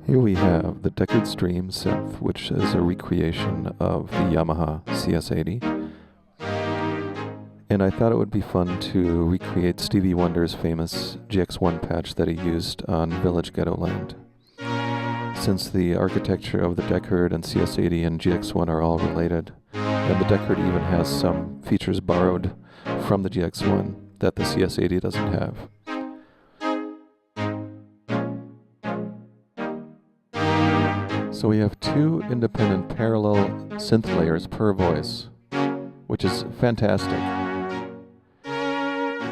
Here we have the Deckard Stream synth, which is a recreation of the Yamaha CS-80. And I thought it would be fun to recreate Stevie Wonder's famous GX-1 patch that he used on Village Ghetto Land. Since the architecture of the Deckard and CS-80 and GX-1 are all related, and the Deckard even has some features borrowed from the GX-1 that the CS-80 doesn't have. So we have two independent parallel synth layers per voice, which is fantastic.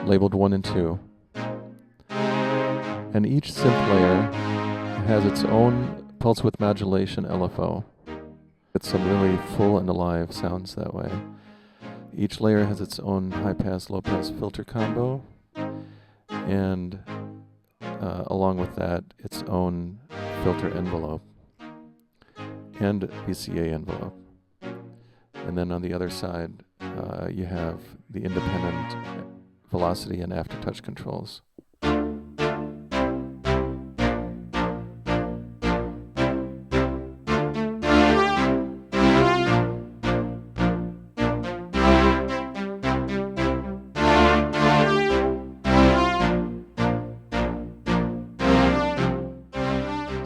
Labeled 1 and 2. And each synth layer has its own pulse width modulation LFO. It's some really full and alive sounds that way. Each layer has its own high-pass, low-pass filter combo, and along with that, its own filter envelope and VCA envelope. And then on the other side, you have the independent velocity and aftertouch controls.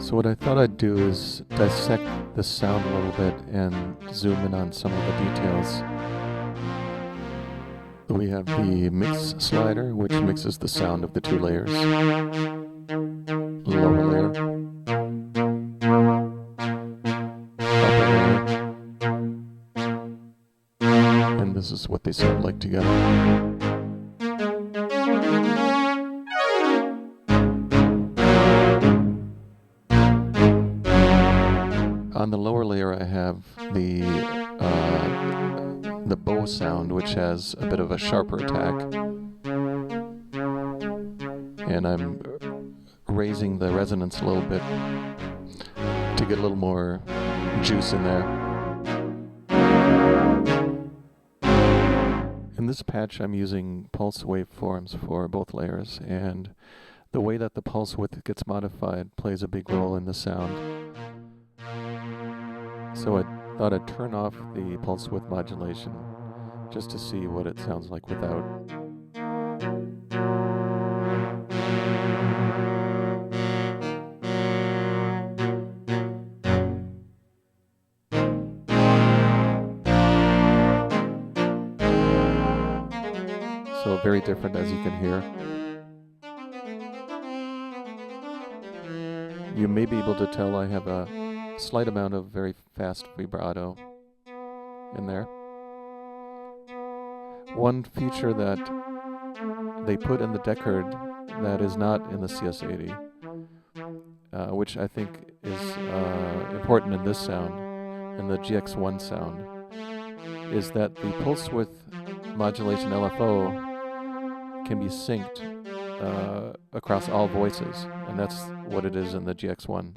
So what I thought I'd do is dissect the sound a little bit and zoom in on some of the details. We have the mix slider, which mixes the sound of the two layers. Lower layer. Upper layer. And this is what they sound like together. On the lower layer I have the bow sound, which has a bit of a sharper attack. And I'm raising the resonance a little bit to get a little more juice in there. In this patch I'm using pulse waveforms for both layers, and the way that the pulse width gets modified plays a big role in the sound. So I thought I'd turn off the pulse width modulation just to see what it sounds like without. So very different, as you can hear. You may be able to tell I have a slight amount of very fast vibrato in there. One feature that they put in the Deckard that is not in the CS-80, which I think is important in this sound, in the GX-1 sound, is that the pulse width modulation LFO can be synced across all voices, and that's what it is in the GX-1.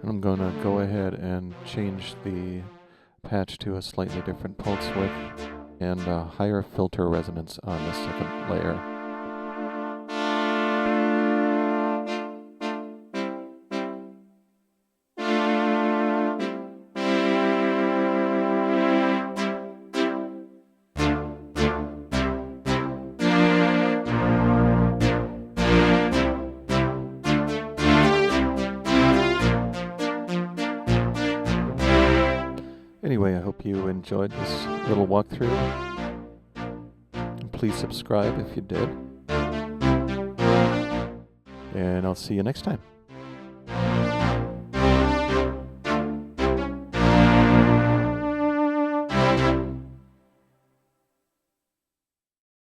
I'm going to go ahead and change the patch to a slightly different pulse width and a higher filter resonance on the second layer. Anyway, I hope you enjoyed this little walkthrough. Please subscribe if you did. And I'll see you next time.